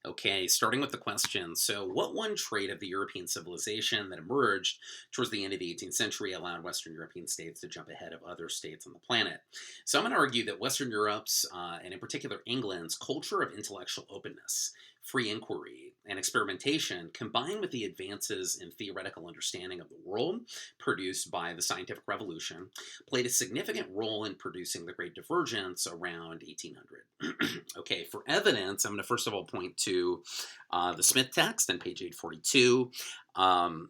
Okay, starting with the question. So, what one trait of the European civilization that emerged towards the end of the 18th century allowed Western European states to jump ahead of other states on the planet? So, I'm going to argue that Western Europe's, and in particular England's, culture of intellectual openness, free inquiry, and experimentation, combined with the advances in theoretical understanding of the world produced by the scientific revolution, played a significant role in producing the Great Divergence around 1800. Okay, for evidence, I'm going to first of all point to the Smith text on page 842. Um,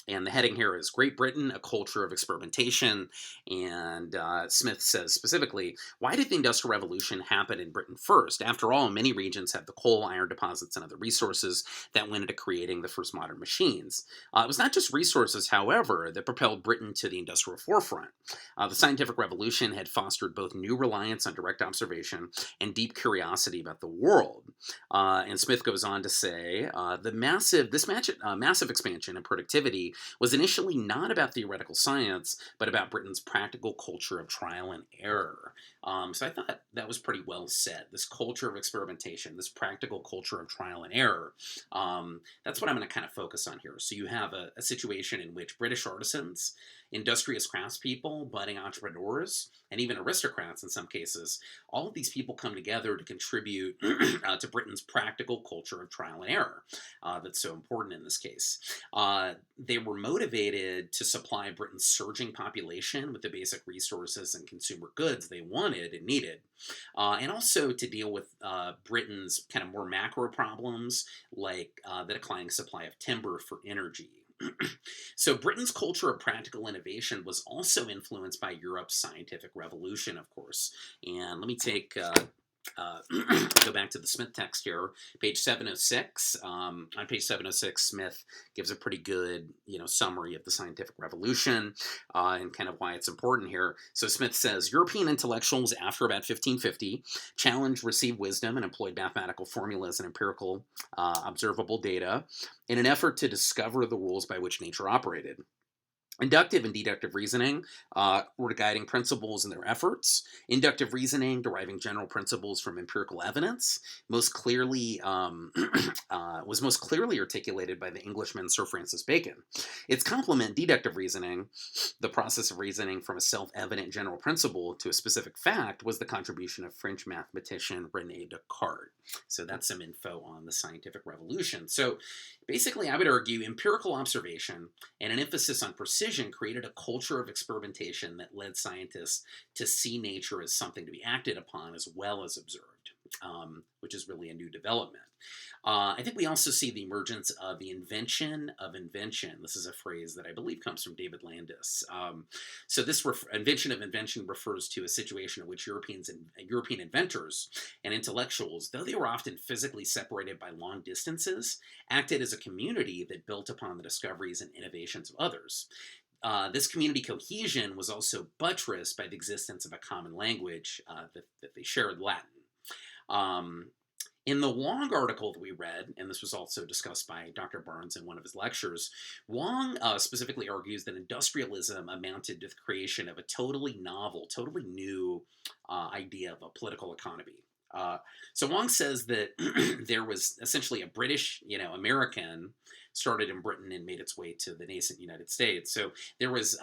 and the heading here is Great Britain, a Culture of Experimentation. And Smith says specifically, why did the Industrial Revolution happen in Britain first? After all, many regions have the coal, iron deposits, and other resources that went into creating the first modern machines. It was not just resources, however, that propelled Britain to the industrial forefront. The scientific revolution had fostered both new reliance on direct observation and deep curiosity about the world. And Smith goes on to say, massive expansion in productivity was initially not about theoretical science, but about Britain's practical culture of trial and error. So I thought that was pretty well said. This culture of experimentation, this practical culture of trial and error. That's what I'm going to kind of focus on here. So you have a situation in which British artisans, industrious craftspeople, budding entrepreneurs, and even aristocrats in some cases, all of these people come together to contribute to Britain's practical culture of trial and error that's so important in this case. They were motivated to supply Britain's surging population with the basic resources and consumer goods they wanted and needed, and also to deal with Britain's kind of more macro problems like the declining supply of timber for energy. So, Britain's culture of practical innovation was also influenced by Europe's scientific revolution, of course. And let me go back to the Smith text here, page 706. On page 706, Smith gives a pretty good, summary of the scientific revolution and kind of why it's important here. So Smith says European intellectuals, after about 1550, challenged received wisdom and employed mathematical formulas and empirical observable data in an effort to discover the rules by which nature operated. Inductive and deductive reasoning were guiding principles in their efforts. Inductive reasoning, deriving general principles from empirical evidence, most clearly was most clearly articulated by the Englishman Sir Francis Bacon. Its complement, deductive reasoning, the process of reasoning from a self-evident general principle to a specific fact, was the contribution of French mathematician René Descartes. So that's some info on the scientific revolution. So basically, I would argue empirical observation and an emphasis on precision created a culture of experimentation that led scientists to see nature as something to be acted upon as well as observed, which is really a new development. I think we also see the emergence of the invention of invention. This is a phrase that I believe comes from David Landis. So this invention of invention refers to a situation in which European inventors and intellectuals, though they were often physically separated by long distances, acted as a community that built upon the discoveries and innovations of others. This community cohesion was also buttressed by the existence of a common language that they shared, Latin. Um, in the long article that we read, and this was also discussed by Dr. Barnes in one of his lectures, Wong specifically argues that industrialism amounted to the creation of a totally novel, totally new idea of a political economy. So Wong says that there was essentially a British, American started in Britain and made its way to the nascent United States. So there was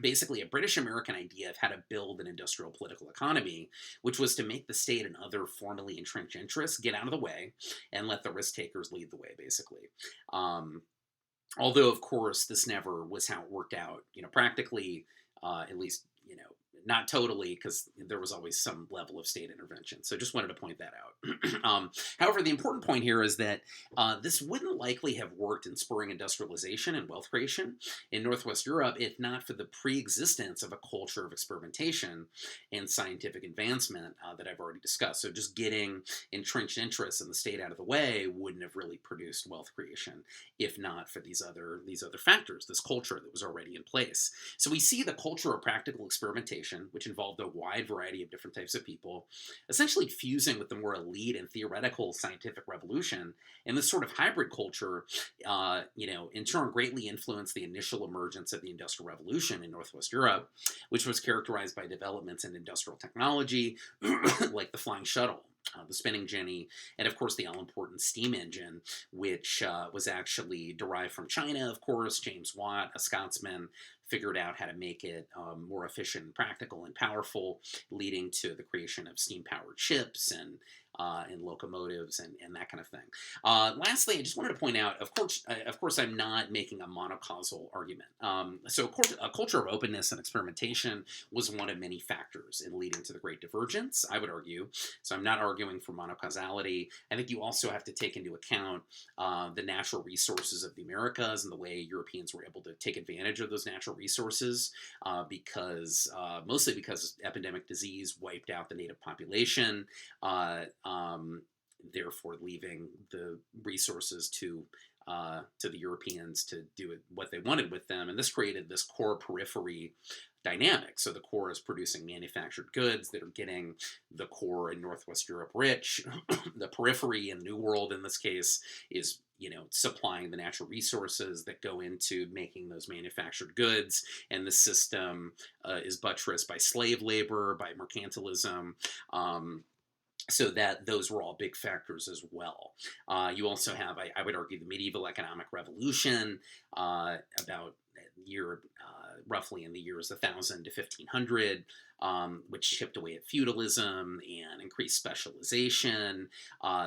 basically a British American idea of how to build an industrial political economy, which was to make the state and other formally entrenched interests get out of the way and let the risk takers lead the way, basically. Although, of course, this never was how it worked out, practically, at least, not totally, because there was always some level of state intervention. So just wanted to point that out. However, the important point here is that this wouldn't likely have worked in spurring industrialization and wealth creation in Northwest Europe if not for the pre-existence of a culture of experimentation and scientific advancement that I've already discussed. So just getting entrenched interests in the state out of the way wouldn't have really produced wealth creation if not for these other factors, this culture that was already in place. So we see the culture of practical experimentation, which involved a wide variety of different types of people, essentially fusing with the more elite and theoretical scientific revolution. And this sort of hybrid culture, in turn greatly influenced the initial emergence of the Industrial Revolution in Northwest Europe, which was characterized by developments in industrial technology, like the flying shuttle. the spinning jenny, and of course the all important steam engine, which was actually derived from China, of course. James Watt, a Scotsman, figured out how to make it more efficient, and practical, and powerful, leading to the creation of steam powered ships and locomotives and that kind of thing. Lastly, I just wanted to point out, of course, I'm not making a monocausal argument. So, a culture of openness and experimentation was one of many factors in leading to the Great Divergence, I would argue. So, I'm not arguing for monocausality. I think you also have to take into account the natural resources of the Americas and the way Europeans were able to take advantage of those natural resources, mostly because epidemic disease wiped out the native population. Therefore leaving the resources to the Europeans to do what they wanted with them, and this created this core periphery dynamic. So the core is producing manufactured goods that are getting the core in Northwest Europe rich. The periphery in the New World, in this case, is supplying the natural resources that go into making those manufactured goods, and the system is buttressed by slave labor, by mercantilism. So that those were all big factors as well. You also have, I would argue, the medieval economic revolution, about roughly in the years 1000 to 1500, which chipped away at feudalism and increased specialization.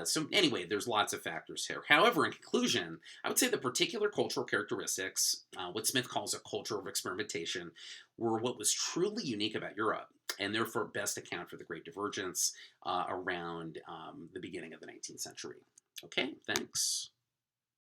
So anyway, there's lots of factors here. However, in conclusion, I would say the particular cultural characteristics, what Smith calls a culture of experimentation, were what was truly unique about Europe, and therefore best account for the Great Divergence around the beginning of the 19th century. Okay, thanks.